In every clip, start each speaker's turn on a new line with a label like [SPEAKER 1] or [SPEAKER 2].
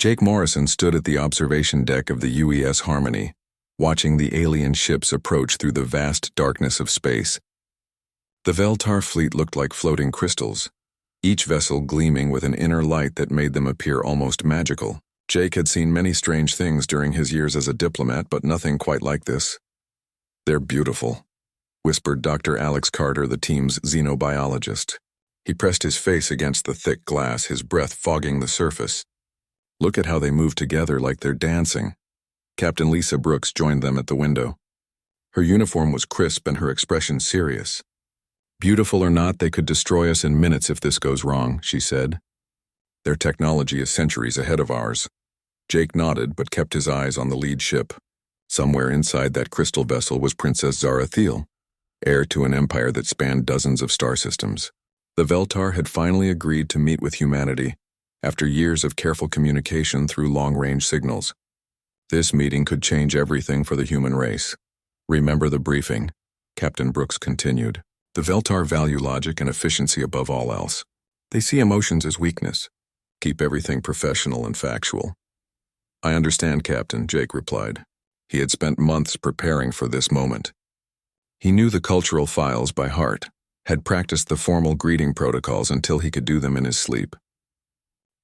[SPEAKER 1] Jake Morrison stood at the observation deck of the UES Harmony, watching the alien ships approach through the vast darkness of space. The Veltar fleet looked like floating crystals, each vessel gleaming with an inner light that made them appear almost magical. Jake had seen many strange things during his years as a diplomat, but nothing quite like this. "They're beautiful," whispered Dr. Alex Carter, the team's xenobiologist. He pressed his face against the thick glass, his breath fogging the surface. "Look at how they move together like they're dancing." Captain Lisa Brooks joined them at the window. Her uniform was crisp and her expression serious. "Beautiful or not, they could destroy us in minutes if this goes wrong," she said. "Their technology is centuries ahead of ours." Jake nodded but kept his eyes on the lead ship. Somewhere inside that crystal vessel was Princess Zarathiel, heir to an empire that spanned dozens of star systems. The Veltar had finally agreed to meet with humanity, after years of careful communication through long-range signals. This meeting could change everything for the human race. "Remember the briefing," Captain Brooks continued. "The Veltar value logic and efficiency above all else. They see emotions as weakness. Keep everything professional and factual." "I understand, Captain," Jake replied. He had spent months preparing for this moment. He knew the cultural files by heart, had practiced the formal greeting protocols until he could do them in his sleep.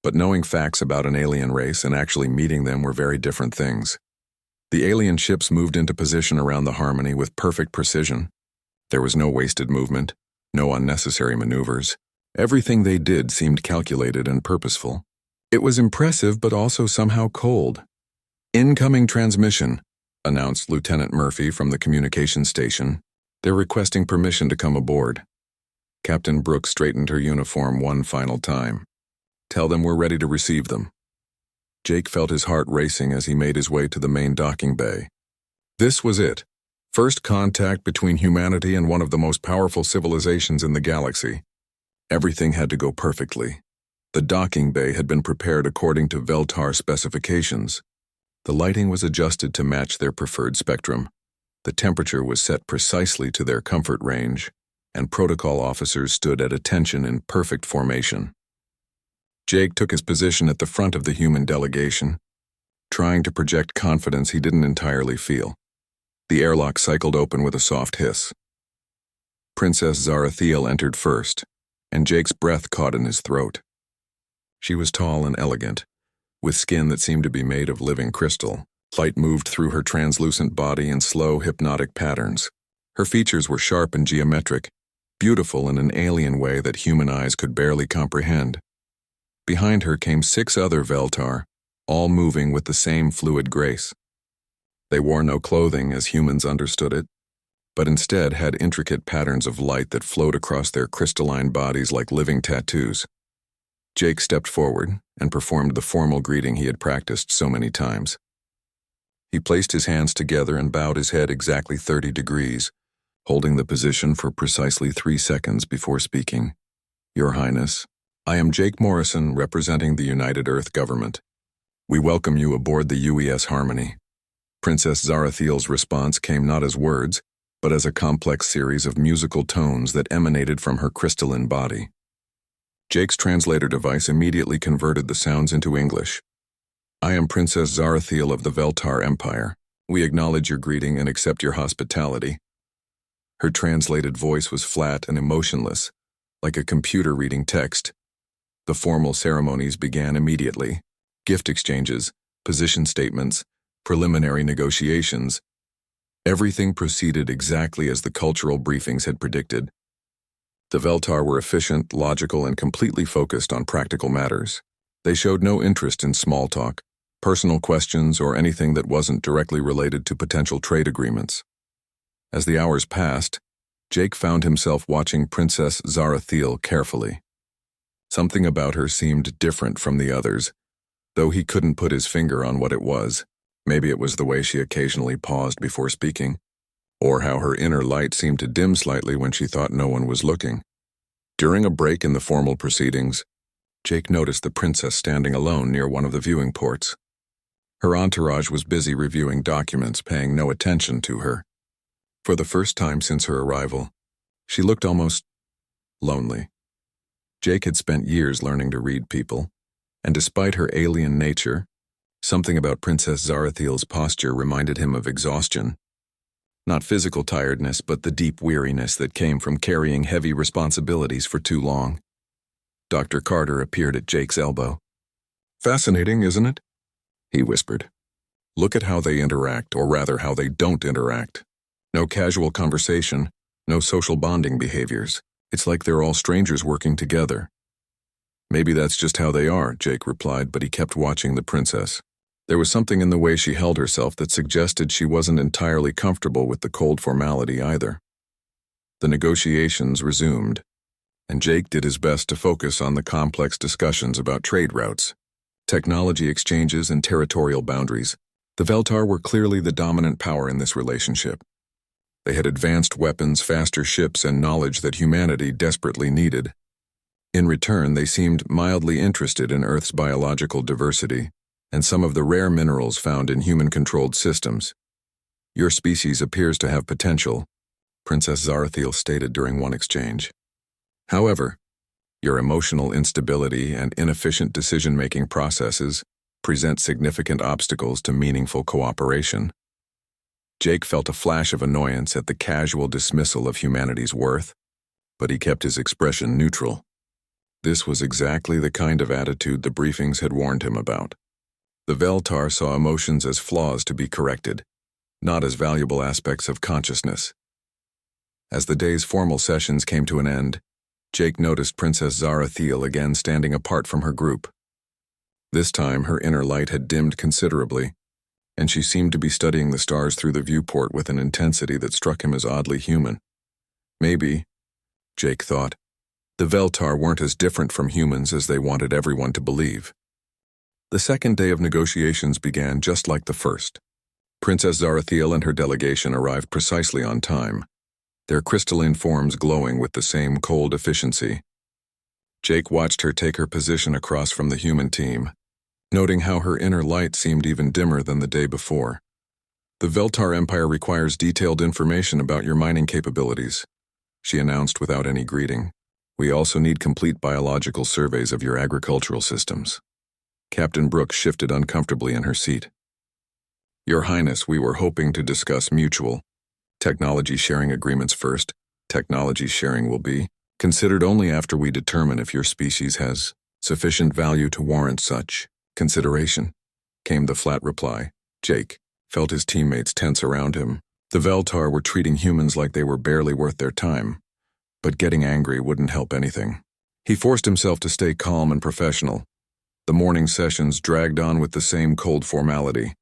[SPEAKER 1] But knowing facts about an alien race and actually meeting them were very different things. The alien ships moved into position around the Harmony with perfect precision. There was no wasted movement, no unnecessary maneuvers. Everything they did seemed calculated and purposeful. It was impressive but also somehow cold. "Incoming transmission," announced Lieutenant Murphy from the communication station. "They're requesting permission to come aboard." Captain Brooks straightened her uniform one final time. "Tell them we're ready to receive them." Jake felt his heart racing as he made his way to the main docking bay. This was it. First contact between humanity and one of the most powerful civilizations in the galaxy. Everything had to go perfectly. The docking bay had been prepared according to Veltar specifications. The lighting was adjusted to match their preferred spectrum. The temperature was set precisely to their comfort range, and protocol officers stood at attention in perfect formation. Jake took his position at the front of the human delegation, trying to project confidence he didn't entirely feel. The airlock cycled open with a soft hiss. Princess Zarathiel entered first, and Jake's breath caught in his throat. She was tall and elegant, with skin that seemed to be made of living crystal. Light moved through her translucent body in slow, hypnotic patterns. Her features were sharp and geometric, beautiful in an alien way that human eyes could barely comprehend. Behind her came 6 other Veltar, all moving with the same fluid grace. They wore no clothing as humans understood it, but instead had intricate patterns of light that flowed across their crystalline bodies like living tattoos. Jake stepped forward and performed the formal greeting he had practiced so many times. He placed his hands together and bowed his head exactly 30 degrees, holding the position for precisely 3 seconds before speaking. "Your Highness, I am Jake Morrison, representing the United Earth government. We welcome you aboard the UES Harmony." Princess Zarathiel's response came not as words, but as a complex series of musical tones that emanated from her crystalline body. Jake's translator device immediately converted the sounds into English. "I am Princess Zarathiel of the Veltar Empire. We acknowledge your greeting and accept your hospitality." Her translated voice was flat and emotionless, like a computer reading text. The formal ceremonies began immediately. Gift exchanges, position statements, preliminary negotiations. Everything proceeded exactly as the cultural briefings had predicted. The Veltar were efficient, logical, and completely focused on practical matters. They showed no interest in small talk, personal questions, or anything that wasn't directly related to potential trade agreements. As the hours passed, Jake found himself watching Princess Zarathiel carefully. Something about her seemed different from the others, though he couldn't put his finger on what it was. Maybe it was the way she occasionally paused before speaking, or how her inner light seemed to dim slightly when she thought no one was looking. During a break in the formal proceedings, Jake noticed the princess standing alone near one of the viewing ports. Her entourage was busy reviewing documents, paying no attention to her. For the first time since her arrival, she looked almost lonely. Jake had spent years learning to read people, And despite her alien nature, something about Princess Zarathiel's posture reminded him of exhaustion. Not physical tiredness, but the deep weariness that came from carrying heavy responsibilities for too long. Dr. Carter appeared at Jake's elbow. "Fascinating, isn't it?" he whispered. "Look at how they interact, or rather how they don't interact. No casual conversation, no social bonding behaviors. It's like they're all strangers working together." "Maybe that's just how they are," Jake replied, but he kept watching the princess. There was something in the way she held herself that suggested she wasn't entirely comfortable with the cold formality either. The negotiations resumed, and Jake did his best to focus on the complex discussions about trade routes, technology exchanges, and territorial boundaries. The Veltar were clearly the dominant power in this relationship. They had advanced weapons, faster ships, and knowledge that humanity desperately needed. In return, they seemed mildly interested in Earth's biological diversity and some of the rare minerals found in human-controlled systems. "Your species appears to have potential," Princess Zarathiel stated during one exchange. "However, your emotional instability and inefficient decision-making processes present significant obstacles to meaningful cooperation." Jake felt a flash of annoyance at the casual dismissal of humanity's worth, but he kept his expression neutral. This was exactly the kind of attitude the briefings had warned him about. The Veltar saw emotions as flaws to be corrected, not as valuable aspects of consciousness. As the day's formal sessions came to an end, Jake noticed Princess Zarathiel again standing apart from her group. This time, her inner light had dimmed considerably, and she seemed to be studying the stars through the viewport with an intensity that struck him as oddly human. Maybe, Jake thought, the Veltar weren't as different from humans as they wanted everyone to believe. The second day of negotiations began just like the first. Princess Zarathiel and her delegation arrived precisely on time, their crystalline forms glowing with the same cold efficiency. Jake watched her take her position across from the human team, noting how her inner light seemed even dimmer than the day before. "The Veltar Empire requires detailed information about your mining capabilities," she announced without any greeting. "We also need complete biological surveys of your agricultural systems." Captain Brooks shifted uncomfortably in her seat. "Your Highness, we were hoping to discuss mutual technology sharing agreements first. Technology sharing will be considered only after we determine if your species has sufficient value to warrant such consideration," came the flat reply. Jake felt his teammates tense around him. The Veltar were treating humans like they were barely worth their time, but getting angry wouldn't help anything. He forced himself to stay calm and professional. The morning sessions dragged on with the same cold formality.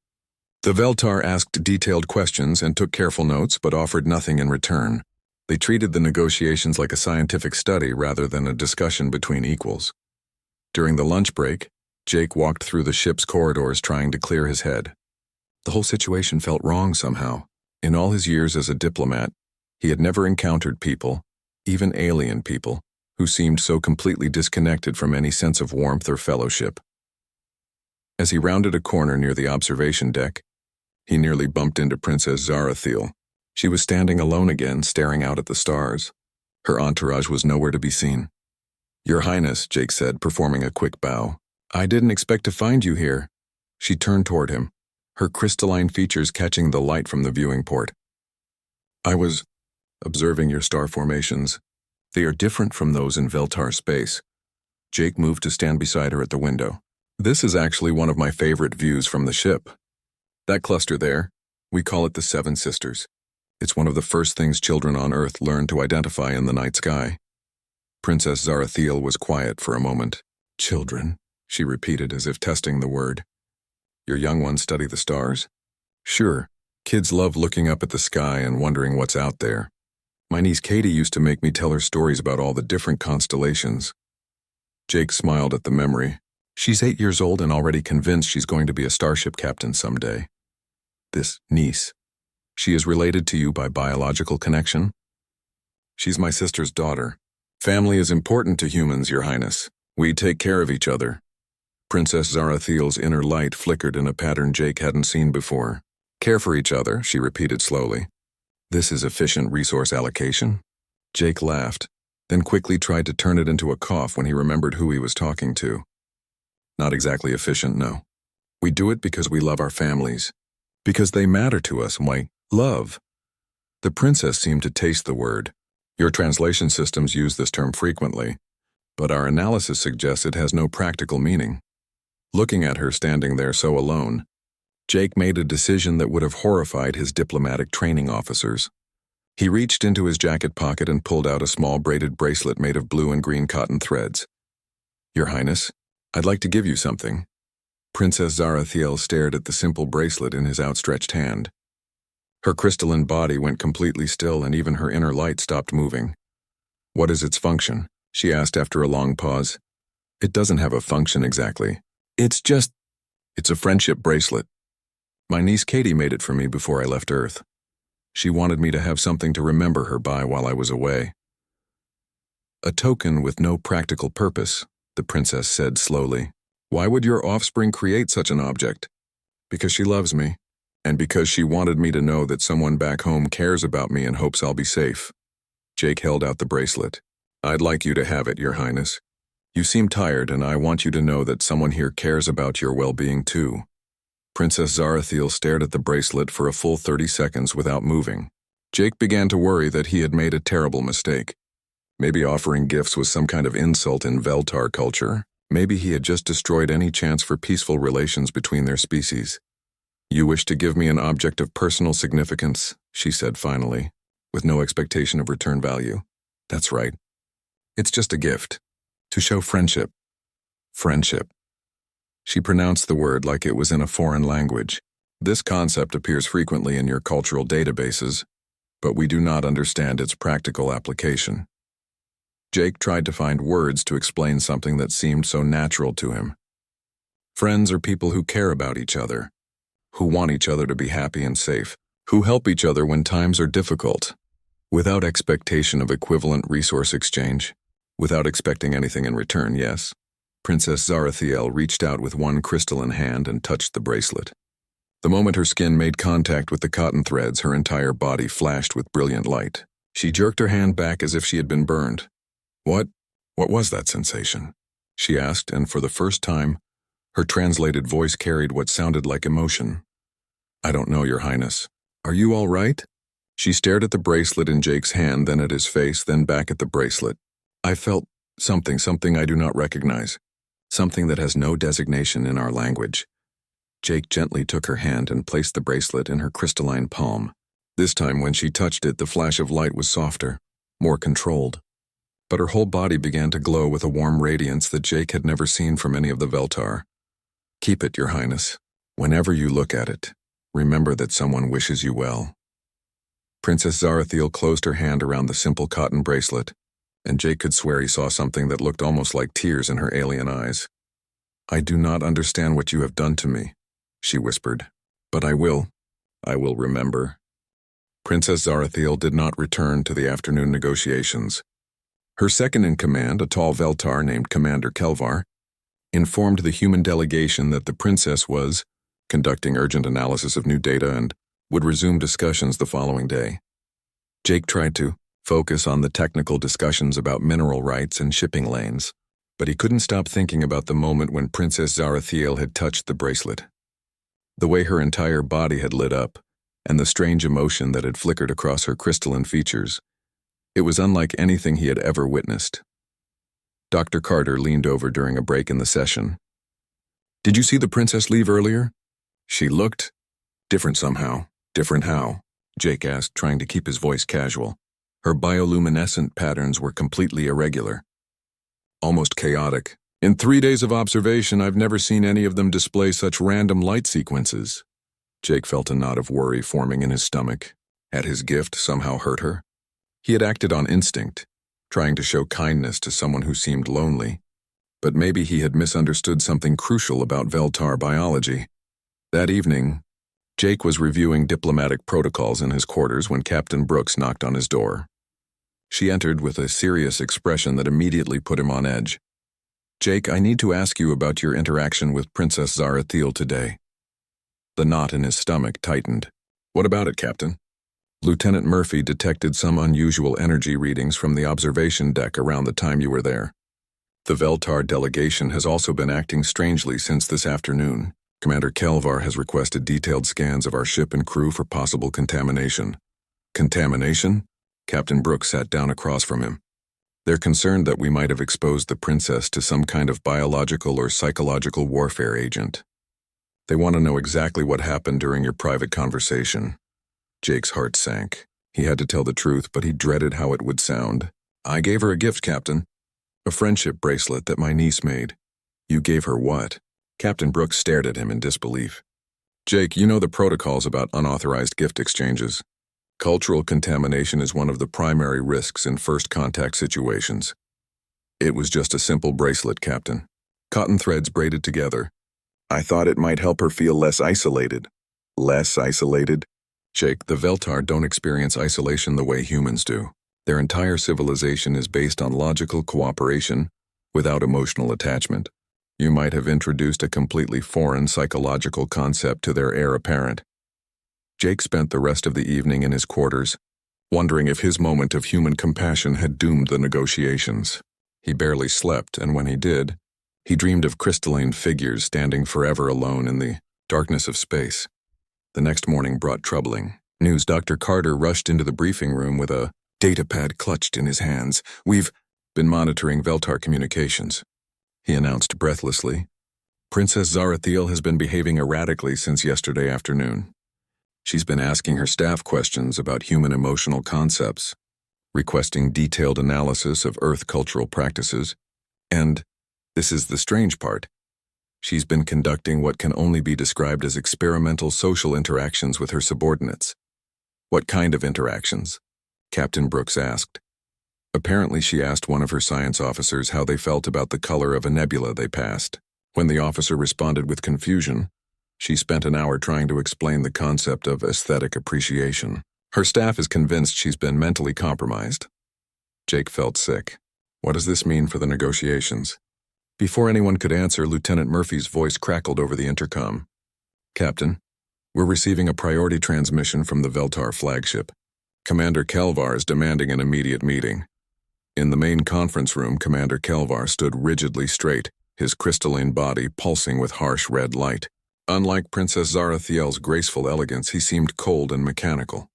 [SPEAKER 1] The Veltar asked detailed questions and took careful notes, but offered nothing in return. They treated the negotiations like a scientific study rather than a discussion between equals. During the lunch break, Jake walked through the ship's corridors trying to clear his head. The whole situation felt wrong somehow. In all his years as a diplomat, he had never encountered people, even alien people, who seemed so completely disconnected from any sense of warmth or fellowship. As he rounded a corner near the observation deck, he nearly bumped into Princess Zarathiel. She was standing alone again, staring out at the stars. Her entourage was nowhere to be seen. "Your Highness," Jake said, performing a quick bow. "I didn't expect to find you here." She turned toward him, her crystalline features catching the light from the viewing port. "I was observing your star formations. They are different from those in Veltar space." Jake moved to stand beside her at the window. "This is actually one of my favorite views from the ship. That cluster there, we call it the Seven Sisters. It's one of the first things children on Earth learn to identify in the night sky." Princess Zarathiel was quiet for a moment. "Children," she repeated as if testing the word. "Your young ones study the stars?" "Sure. Kids love looking up at the sky and wondering what's out there. My niece Katie used to make me tell her stories about all the different constellations." Jake smiled at the memory. "She's 8 years old and already convinced she's going to be a starship captain someday." "This niece, she is related to you by biological connection?" "She's my sister's daughter. Family is important to humans, Your Highness. We take care of each other." Princess Zarathiel's inner light flickered in a pattern Jake hadn't seen before. "Care for each other," she repeated slowly. "This is efficient resource allocation?" Jake laughed, then quickly tried to turn it into a cough when he remembered who he was talking to. Not exactly efficient, no. We do it because we love our families. Because they matter to us, and why love. The princess seemed to taste the word. Your translation systems use this term frequently, but our analysis suggests it has no practical meaning. Looking at her standing there so alone, Jake made a decision that would have horrified his diplomatic training officers. He reached into his jacket pocket and pulled out a small braided bracelet made of blue and green cotton threads. Your Highness, I'd like to give you something. Princess Zarathiel stared at the simple bracelet in his outstretched hand. Her crystalline body went completely still and even her inner light stopped moving. What is its function? She asked after a long pause. It doesn't have a function exactly. It's a friendship bracelet. My niece Katie made it for me before I left Earth. She wanted me to have something to remember her by while I was away. A token with no practical purpose, the princess said slowly. Why would your offspring create such an object? Because she loves me, and because she wanted me to know that someone back home cares about me and hopes I'll be safe. Jake held out the bracelet. I'd like you to have it, Your Highness. You seem tired, and I want you to know that someone here cares about your well-being too. Princess Zarathiel stared at the bracelet for a full 30 seconds without moving. Jake began to worry that he had made a terrible mistake. Maybe offering gifts was some kind of insult in Veltar culture. Maybe he had just destroyed any chance for peaceful relations between their species. You wish to give me an object of personal significance, she said finally, with no expectation of return value. That's right. It's just a gift. To show friendship. Friendship. She pronounced the word like it was in a foreign language. This concept appears frequently in your cultural databases, but we do not understand its practical application. Jake tried to find words to explain something that seemed so natural to him. Friends are people who care about each other, who want each other to be happy and safe, who help each other when times are difficult, without expectation of equivalent resource exchange, without expecting anything in return, yes. Princess Zarathiel reached out with one crystalline hand and touched the bracelet. The moment her skin made contact with the cotton threads, her entire body flashed with brilliant light. She jerked her hand back as if she had been burned. What was that sensation? She asked, and for the first time, her translated voice carried what sounded like emotion. I don't know, Your Highness. Are you all right? She stared at the bracelet in Jake's hand, then at his face, then back at the bracelet. I felt something I do not recognize. Something that has no designation in our language. Jake gently took her hand and placed the bracelet in her crystalline palm. This time when she touched it, the flash of light was softer, more controlled. But her whole body began to glow with a warm radiance that Jake had never seen from any of the Veltar. Keep it, Your Highness. Whenever you look at it, remember that someone wishes you well. Princess Zarathiel closed her hand around the simple cotton bracelet, and Jake could swear he saw something that looked almost like tears in her alien eyes. I do not understand what you have done to me, she whispered, but I will remember. Princess Zarathiel did not return to the afternoon negotiations. Her second-in-command, a tall Veltar named Commander Kelvar, informed the human delegation that the princess was conducting urgent analysis of new data and would resume discussions the following day. Jake tried to focus on the technical discussions about mineral rights and shipping lanes, but he couldn't stop thinking about the moment when Princess Zarathiel had touched the bracelet. The way her entire body had lit up, and the strange emotion that had flickered across her crystalline features. It was unlike anything he had ever witnessed. Dr. Carter leaned over during a break in the session. Did you see the princess leave earlier? She looked different somehow. Different how? Jake asked, trying to keep his voice casual. Her bioluminescent patterns were completely irregular. Almost chaotic. In 3 days of observation, I've never seen any of them display such random light sequences. Jake felt a knot of worry forming in his stomach. Had his gift somehow hurt her? He had acted on instinct, trying to show kindness to someone who seemed lonely. But maybe he had misunderstood something crucial about Veltar biology. That evening, Jake was reviewing diplomatic protocols in his quarters when Captain Brooks knocked on his door. She entered with a serious expression that immediately put him on edge. Jake, I need to ask you about your interaction with Princess Zarathiel today. The knot in his stomach tightened. What about it, Captain? Lieutenant Murphy detected some unusual energy readings from the observation deck around the time you were there. The Veltar delegation has also been acting strangely since this afternoon. Commander Kelvar has requested detailed scans of our ship and crew for possible contamination. Contamination? Captain Brooks sat down across from him. They're concerned that we might have exposed the princess to some kind of biological or psychological warfare agent. They want to know exactly what happened during your private conversation. Jake's heart sank. He had to tell the truth, but he dreaded how it would sound. I gave her a gift, Captain. A friendship bracelet that my niece made. You gave her what? Captain Brooks stared at him in disbelief. Jake, you know the protocols about unauthorized gift exchanges. Cultural contamination is one of the primary risks in first contact situations. It was just a simple bracelet, Captain. Cotton threads braided together. I thought it might help her feel less isolated. Less isolated? Jake, the Veltar don't experience isolation the way humans do. Their entire civilization is based on logical cooperation without emotional attachment. You might have introduced a completely foreign psychological concept to their heir apparent. Jake spent the rest of the evening in his quarters, wondering if his moment of human compassion had doomed the negotiations. He barely slept, and when he did, he dreamed of crystalline figures standing forever alone in the darkness of space. The next morning brought troubling news. Dr. Carter rushed into the briefing room with a datapad clutched in his hands. We've been monitoring Veltar communications, he announced breathlessly. Princess Zarathiel has been behaving erratically since yesterday afternoon. She's been asking her staff questions about human emotional concepts, requesting detailed analysis of Earth cultural practices, and, this is the strange part, she's been conducting what can only be described as experimental social interactions with her subordinates. What kind of interactions? Captain Brooks asked. Apparently she asked one of her science officers how they felt about the color of a nebula they passed. When the officer responded with confusion, she spent an hour trying to explain the concept of aesthetic appreciation. Her staff is convinced she's been mentally compromised. Jake felt sick. What does this mean for the negotiations? Before anyone could answer, Lieutenant Murphy's voice crackled over the intercom. Captain, we're receiving a priority transmission from the Veltar flagship. Commander Kelvar is demanding an immediate meeting. In the main conference room, Commander Kelvar stood rigidly straight, his crystalline body pulsing with harsh red light. Unlike Princess Zarathiel's graceful elegance, he seemed cold and mechanical.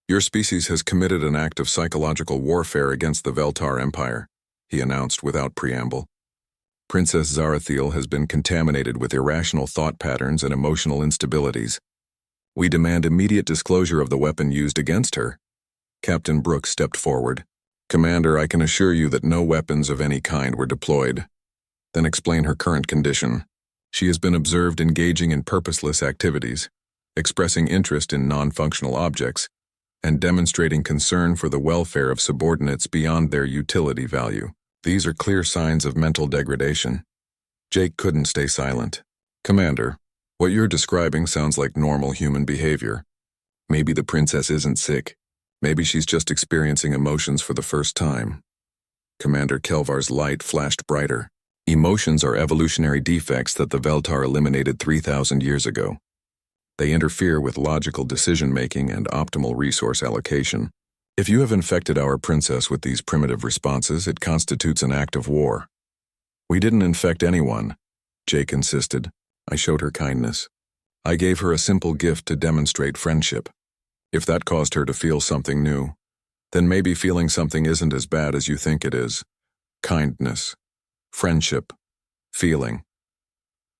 [SPEAKER 1] Your species has committed an act of psychological warfare against the Veltar Empire, he announced without preamble. Princess Zarathiel has been contaminated with irrational thought patterns and emotional instabilities. We demand immediate disclosure of the weapon used against her. Captain Brooks stepped forward. Commander, I can assure you that no weapons of any kind were deployed. Then explain her current condition. She has been observed engaging in purposeless activities, expressing interest in non-functional objects, and demonstrating concern for the welfare of subordinates beyond their utility value. These are clear signs of mental degradation. Jake couldn't stay silent. Commander, what you're describing sounds like normal human behavior. Maybe the princess isn't sick. Maybe she's just experiencing emotions for the first time. Commander Kelvar's light flashed brighter. Emotions are evolutionary defects that the Veltar eliminated 3,000 years ago. They interfere with logical decision-making and optimal resource allocation. If you have infected our princess with these primitive responses, it constitutes an act of war. We didn't infect anyone, Jake insisted. I showed her kindness. I gave her a simple gift to demonstrate friendship. If that caused her to feel something new, then maybe feeling something isn't as bad as you think it is. Kindness. Friendship. Feeling.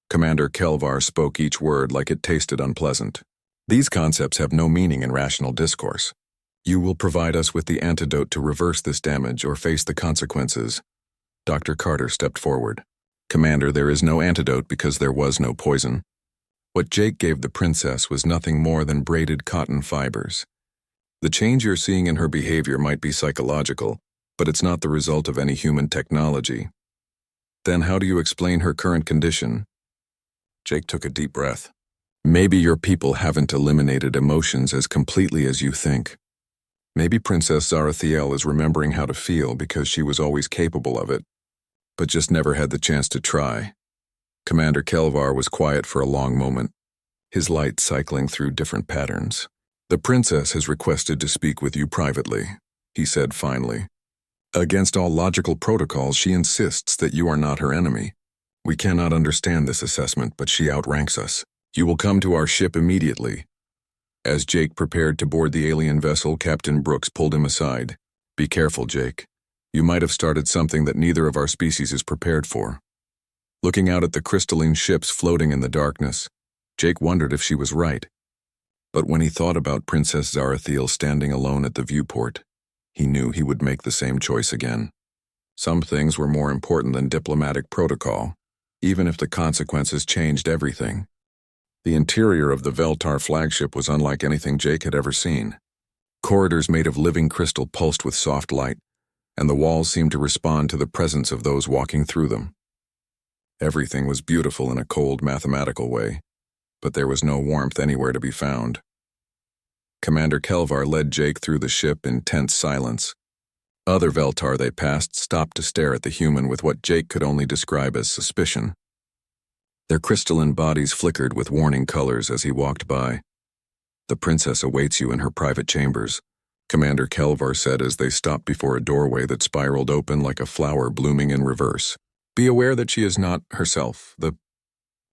[SPEAKER 1] Commander Kelvar spoke each word like it tasted unpleasant. These concepts have no meaning in rational discourse. You will provide us with the antidote to reverse this damage or face the consequences. Dr. Carter stepped forward. Commander, there is no antidote because there was no poison. What Jake gave the princess was nothing more than braided cotton fibers. The change you're seeing in her behavior might be psychological, but it's not the result of any human technology. Then how do you explain her current condition? Jake took a deep breath. Maybe your people haven't eliminated emotions as completely as you think. Maybe Princess Zarathiel is remembering how to feel because she was always capable of it, but just never had the chance to try. Commander Kelvar was quiet for a long moment, his light cycling through different patterns. The princess has requested to speak with you privately, he said finally. Against all logical protocols, she insists that you are not her enemy. We cannot understand this assessment, but she outranks us. You will come to our ship immediately. As Jake prepared to board the alien vessel, Captain Brooks pulled him aside. Be careful, Jake. You might have started something that neither of our species is prepared for. Looking out at the crystalline ships floating in the darkness, Jake wondered if she was right. But when he thought about Princess Zarathiel standing alone at the viewport, he knew he would make the same choice again. Some things were more important than diplomatic protocol, even if the consequences changed everything. The interior of the Veltar flagship was unlike anything Jake had ever seen. Corridors made of living crystal pulsed with soft light, and the walls seemed to respond to the presence of those walking through them. Everything was beautiful in a cold, mathematical way, but there was no warmth anywhere to be found. Commander Kelvar led Jake through the ship in tense silence. Other Veltar they passed stopped to stare at the human with what Jake could only describe as suspicion. Their crystalline bodies flickered with warning colors as he walked by. The princess awaits you in her private chambers, Commander Kelvar said as they stopped before a doorway that spiraled open like a flower blooming in reverse. Be aware that she is not herself. The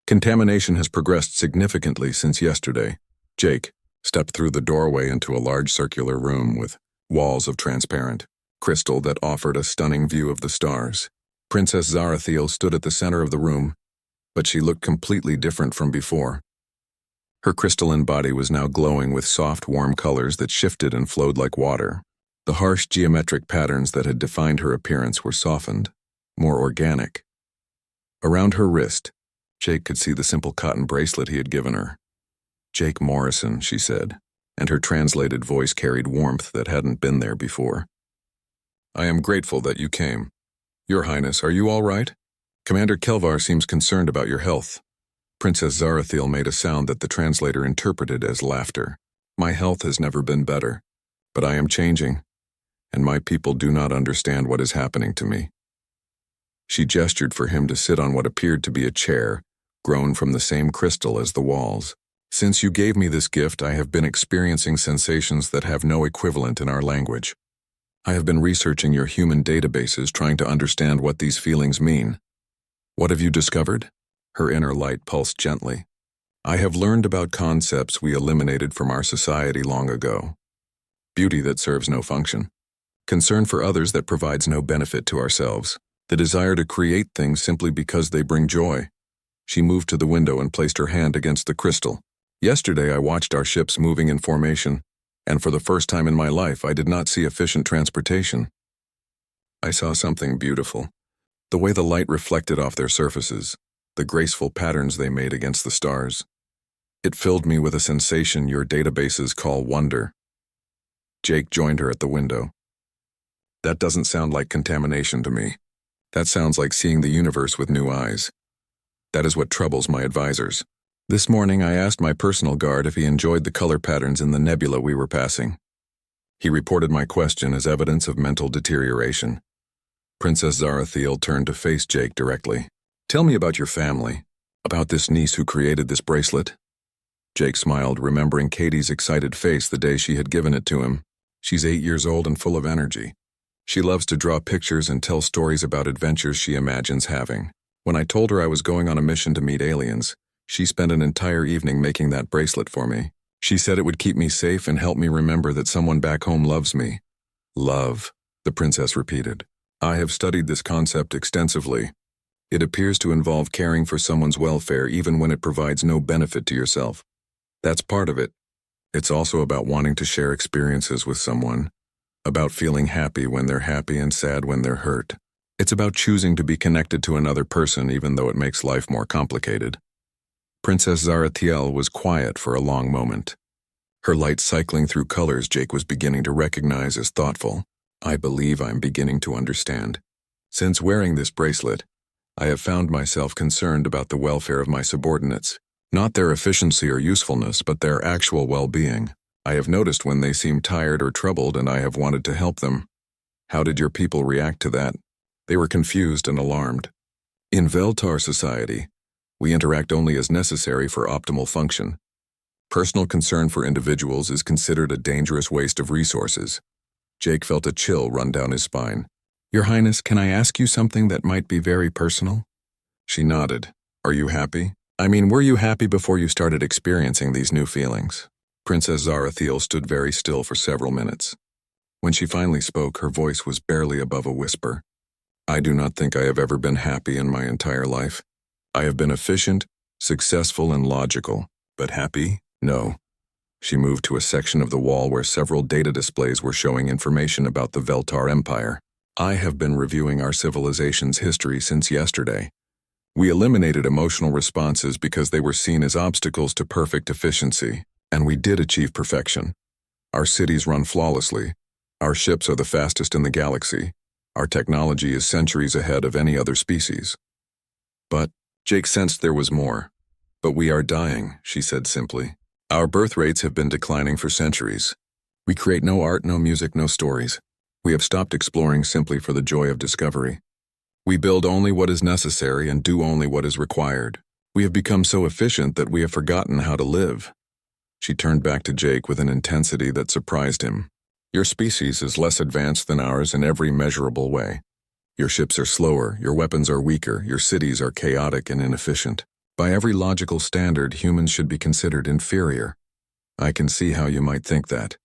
[SPEAKER 1] contamination has progressed significantly since yesterday. Jake stepped through the doorway into a large circular room with walls of transparent crystal that offered a stunning view of the stars. Princess Zarathiel stood at the center of the room, but she looked completely different from before. Her crystalline body was now glowing with soft, warm colors that shifted and flowed like water. The harsh geometric patterns that had defined her appearance were softened, more organic. Around her wrist, Jake could see the simple cotton bracelet he had given her. Jake Morrison, she said, and her translated voice carried warmth that hadn't been there before. I am grateful that you came. Your Highness, are you all right? Commander Kelvar seems concerned about your health. Princess Zarathiel made a sound that the translator interpreted as laughter. My health has never been better, but I am changing, and my people do not understand what is happening to me. She gestured for him to sit on what appeared to be a chair, grown from the same crystal as the walls. Since you gave me this gift, I have been experiencing sensations that have no equivalent in our language. I have been researching your human databases, trying to understand what these feelings mean. What have you discovered? Her inner light pulsed gently. I have learned about concepts we eliminated from our society long ago. Beauty that serves no function. Concern for others that provides no benefit to ourselves. The desire to create things simply because they bring joy. She moved to the window and placed her hand against the crystal. Yesterday I watched our ships moving in formation, and for the first time in my life I did not see efficient transportation. I saw something beautiful. The way the light reflected off their surfaces, the graceful patterns they made against the stars. It filled me with a sensation your databases call wonder. Jake joined her at the window. That doesn't sound like contamination to me. That sounds like seeing the universe with new eyes. That is what troubles my advisors. This morning I asked my personal guard if he enjoyed the color patterns in the nebula we were passing. He reported my question as evidence of mental deterioration. Princess Zarathiel turned to face Jake directly. Tell me about your family, about this niece who created this bracelet. Jake smiled, remembering Katie's excited face the day she had given it to him. She's 8 years old and full of energy. She loves to draw pictures and tell stories about adventures she imagines having. When I told her I was going on a mission to meet aliens, she spent an entire evening making that bracelet for me. She said it would keep me safe and help me remember that someone back home loves me. Love, the princess repeated. I have studied this concept extensively. It appears to involve caring for someone's welfare even when it provides no benefit to yourself. That's part of it. It's also about wanting to share experiences with someone, about feeling happy when they're happy and sad when they're hurt. It's about choosing to be connected to another person even though it makes life more complicated. Princess Zarathiel was quiet for a long moment. Her light cycling through colors Jake was beginning to recognize as thoughtful. I believe I'm beginning to understand. Since wearing this bracelet, I have found myself concerned about the welfare of my subordinates. Not their efficiency or usefulness, but their actual well-being. I have noticed when they seem tired or troubled and I have wanted to help them. How did your people react to that? They were confused and alarmed. In Veltar society, we interact only as necessary for optimal function. Personal concern for individuals is considered a dangerous waste of resources. Jake felt a chill run down his spine. Your Highness, can I ask you something that might be very personal? She nodded. Are you happy? I mean, were you happy before you started experiencing these new feelings? Princess Zarathiel stood very still for several minutes. When she finally spoke, her voice was barely above a whisper. I do not think I have ever been happy in my entire life. I have been efficient, successful, and logical, but happy? No. She moved to a section of the wall where several data displays were showing information about the Veltar Empire. I have been reviewing our civilization's history since yesterday. We eliminated emotional responses because they were seen as obstacles to perfect efficiency, and we did achieve perfection. Our cities run flawlessly. Our ships are the fastest in the galaxy. Our technology is centuries ahead of any other species. But Jake sensed there was more. But we are dying, she said simply. Our birth rates have been declining for centuries. We create no art, no music, no stories. We have stopped exploring simply for the joy of discovery. We build only what is necessary and do only what is required. We have become so efficient that we have forgotten how to live. She turned back to Jake with an intensity that surprised him. Your species is less advanced than ours in every measurable way. Your ships are slower, your weapons are weaker, your cities are chaotic and inefficient. By every logical standard, humans should be considered inferior. I can see how you might think that.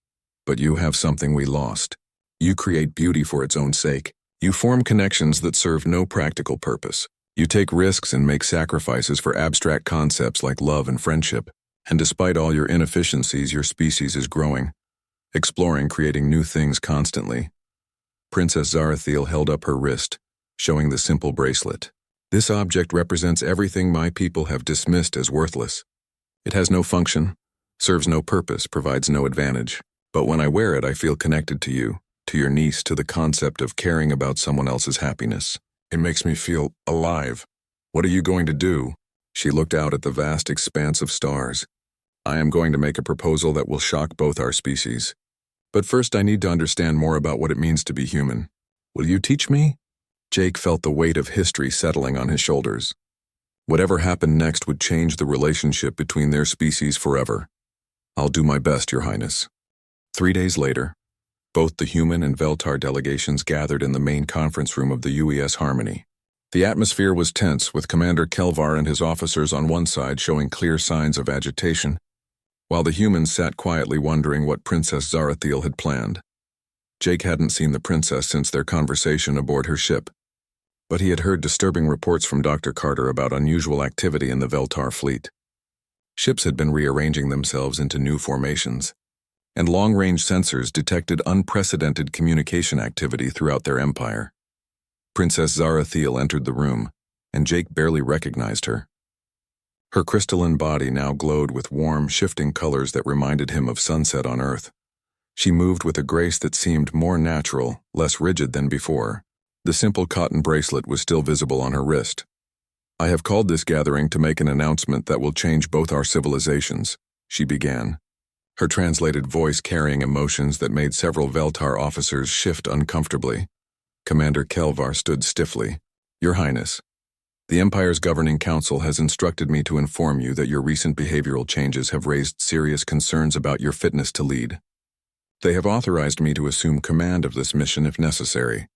[SPEAKER 1] But you have something we lost. You create beauty for its own sake. You form connections that serve no practical purpose. You take risks and make sacrifices for abstract concepts like love and friendship. And despite all your inefficiencies, your species is growing, exploring, creating new things constantly. Princess Zarathiel held up her wrist, showing the simple bracelet. This object represents everything my people have dismissed as worthless. It has no function, serves no purpose, provides no advantage. But when I wear it, I feel connected to you, to your niece, to the concept of caring about someone else's happiness. It makes me feel alive. What are you going to do? She looked out at the vast expanse of stars. I am going to make a proposal that will shock both our species. But first I need to understand more about what it means to be human. Will you teach me? Jake felt the weight of history settling on his shoulders. Whatever happened next would change the relationship between their species forever. I'll do my best, Your Highness. 3 days later, both the human and Veltar delegations gathered in the main conference room of the UES Harmony. The atmosphere was tense, with Commander Kelvar and his officers on one side showing clear signs of agitation, while the humans sat quietly wondering what Princess Zarathiel had planned. Jake hadn't seen the princess since their conversation aboard her ship, but he had heard disturbing reports from Dr. Carter about unusual activity in the Veltar fleet. Ships had been rearranging themselves into new formations, and long-range sensors detected unprecedented communication activity throughout their empire. Princess Zarathiel entered the room, and Jake barely recognized her. Her crystalline body now glowed with warm, shifting colors that reminded him of sunset on Earth. She moved with a grace that seemed more natural, less rigid than before. The simple cotton bracelet was still visible on her wrist. I have called this gathering to make an announcement that will change both our civilizations, she began, her translated voice carrying emotions that made several Veltar officers shift uncomfortably. Commander Kelvar stood stiffly. Your Highness, the Empire's Governing Council has instructed me to inform you that your recent behavioral changes have raised serious concerns about your fitness to lead. They have authorized me to assume command of this mission if necessary.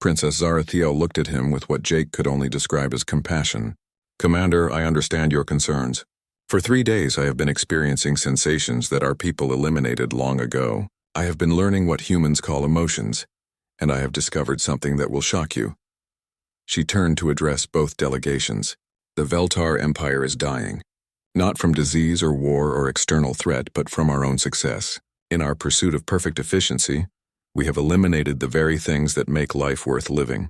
[SPEAKER 1] Princess Zarathiel looked at him with what Jake could only describe as compassion. Commander, I understand your concerns. For 3 days I have been experiencing sensations that our people eliminated long ago. I have been learning what humans call emotions, and I have discovered something that will shock you. She turned to address both delegations. The Veltar Empire is dying, not from disease or war or external threat, but from our own success. In our pursuit of perfect efficiency, we have eliminated the very things that make life worth living.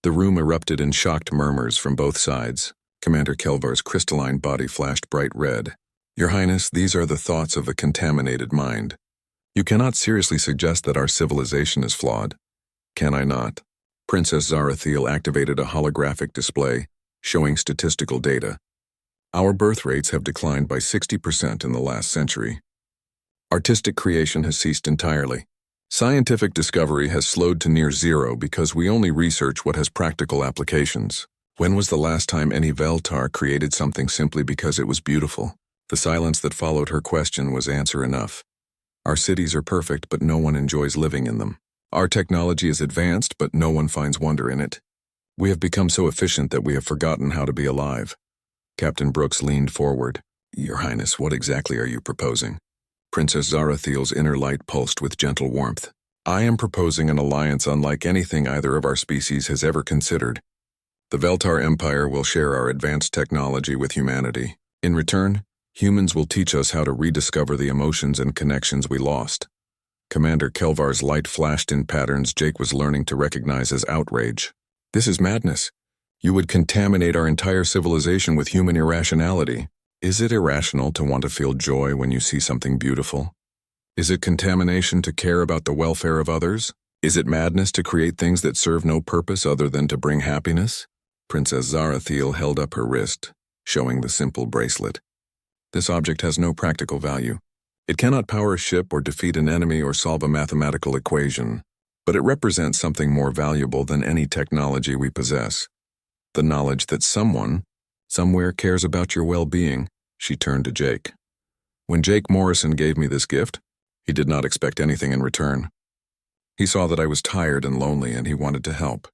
[SPEAKER 1] The room erupted in shocked murmurs from both sides. Commander Kelvar's crystalline body flashed bright red. Your Highness, these are the thoughts of a contaminated mind. You cannot seriously suggest that our civilization is flawed. Can I not? Princess Zarathiel activated a holographic display, showing statistical data. Our birth rates have declined by 60% in the last century. Artistic creation has ceased entirely. Scientific discovery has slowed to near zero because we only research what has practical applications. When was the last time any Veltar created something simply because it was beautiful? The silence that followed her question was answer enough. Our cities are perfect, but no one enjoys living in them. Our technology is advanced, but no one finds wonder in it. We have become so efficient that we have forgotten how to be alive. Captain Brooks leaned forward. Your Highness, what exactly are you proposing? Princess Zarathiel's inner light pulsed with gentle warmth. I am proposing an alliance unlike anything either of our species has ever considered. The Veltar Empire will share our advanced technology with humanity. In return, humans will teach us how to rediscover the emotions and connections we lost. Commander Kelvar's light flashed in patterns Jake was learning to recognize as outrage. This is madness. You would contaminate our entire civilization with human irrationality. Is it irrational to want to feel joy when you see something beautiful? Is it contamination to care about the welfare of others? Is it madness to create things that serve no purpose other than to bring happiness? Princess Zarathiel held up her wrist, showing the simple bracelet. This object has no practical value. It cannot power a ship or defeat an enemy or solve a mathematical equation, but it represents something more valuable than any technology we possess. The knowledge that someone, somewhere cares about your well-being. She turned to Jake. When Jake Morrison gave me this gift, he did not expect anything in return. He saw that I was tired and lonely and he wanted to help.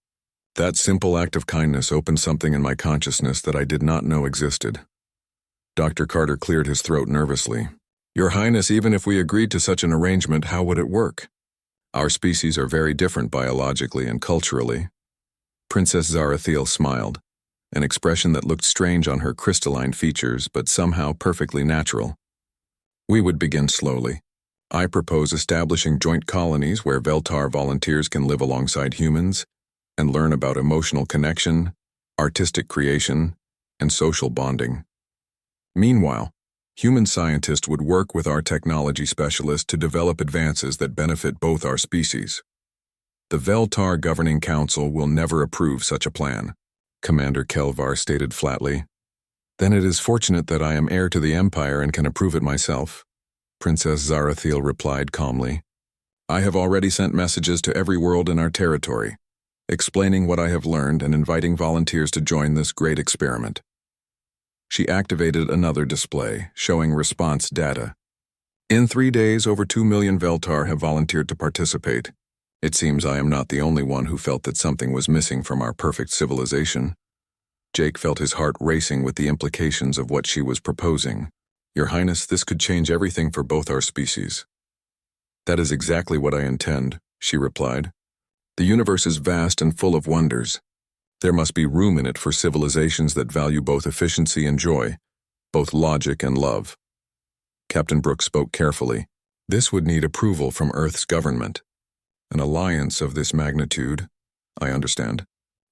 [SPEAKER 1] That simple act of kindness opened something in my consciousness that I did not know existed. Dr. Carter cleared his throat nervously. Your Highness, even if we agreed to such an arrangement, how would it work? Our species are very different biologically and culturally. Princess Zarathiel smiled, an expression that looked strange on her crystalline features but somehow perfectly natural. We would begin slowly. I propose establishing joint colonies where Veltar volunteers can live alongside humans and learn about emotional connection, artistic creation, and social bonding. Meanwhile, human scientists would work with our technology specialists to develop advances that benefit both our species. The Veltar Governing Council will never approve such a plan, Commander Kelvar stated flatly. Then it is fortunate that I am heir to the Empire and can approve it myself, Princess Zarathiel replied calmly. I have already sent messages to every world in our territory, explaining what I have learned and inviting volunteers to join this great experiment. She activated another display, showing response data. In 3 days, over 2 million Veltar have volunteered to participate. It seems I am not the only one who felt that something was missing from our perfect civilization. Jake felt his heart racing with the implications of what she was proposing. Your Highness, this could change everything for both our species. That is exactly what I intend, she replied. The universe is vast and full of wonders. There must be room in it for civilizations that value both efficiency and joy, both logic and love. Captain Brooks spoke carefully. This would need approval from Earth's government. An alliance of this magnitude, I understand,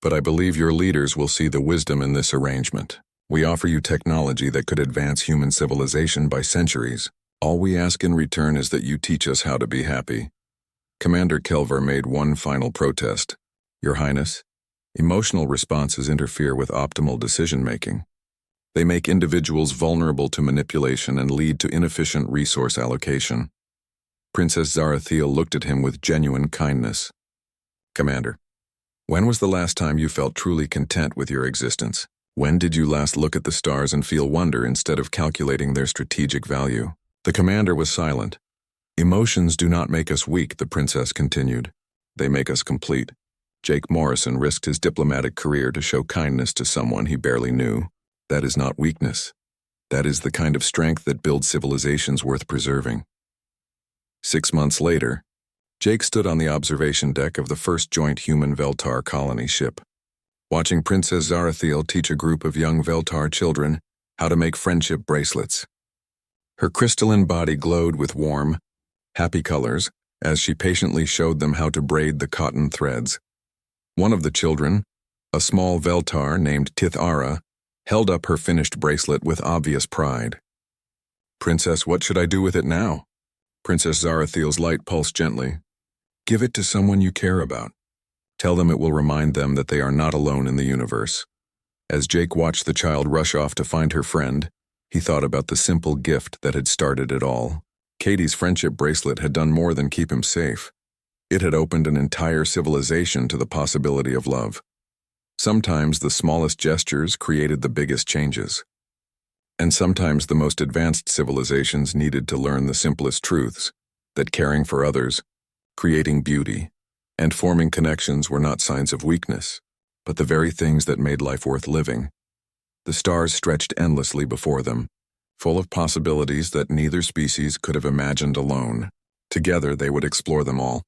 [SPEAKER 1] but I believe your leaders will see the wisdom in this arrangement. We offer you technology that could advance human civilization by centuries. All we ask in return is that you teach us how to be happy. Commander Kelvar made one final protest. Your Highness, emotional responses interfere with optimal decision-making. They make individuals vulnerable to manipulation and lead to inefficient resource allocation. Princess Zarathiel looked at him with genuine kindness. Commander, when was the last time you felt truly content with your existence? When did you last look at the stars and feel wonder instead of calculating their strategic value? The commander was silent. Emotions do not make us weak, the princess continued. They make us complete. Jake Morrison risked his diplomatic career to show kindness to someone he barely knew. That is not weakness. That is the kind of strength that builds civilizations worth preserving. 6 months later, Jake stood on the observation deck of the first joint human Veltar colony ship, watching Princess Zarathiel teach a group of young Veltar children how to make friendship bracelets. Her crystalline body glowed with warm, happy colors as she patiently showed them how to braid the cotton threads. One of the children, a small Veltar named Tithara, held up her finished bracelet with obvious pride. Princess, what should I do with it now? Princess Zarathiel's light pulsed gently. Give it to someone you care about. Tell them it will remind them that they are not alone in the universe. As Jake watched the child rush off to find her friend, he thought about the simple gift that had started it all. Katie's friendship bracelet had done more than keep him safe. It had opened an entire civilization to the possibility of love. Sometimes the smallest gestures created the biggest changes. And sometimes the most advanced civilizations needed to learn the simplest truths, that caring for others, creating beauty, And forming connections were not signs of weakness, but the very things that made life worth living. The stars stretched endlessly before them, full of possibilities that neither species could have imagined alone. Together, they would explore them all,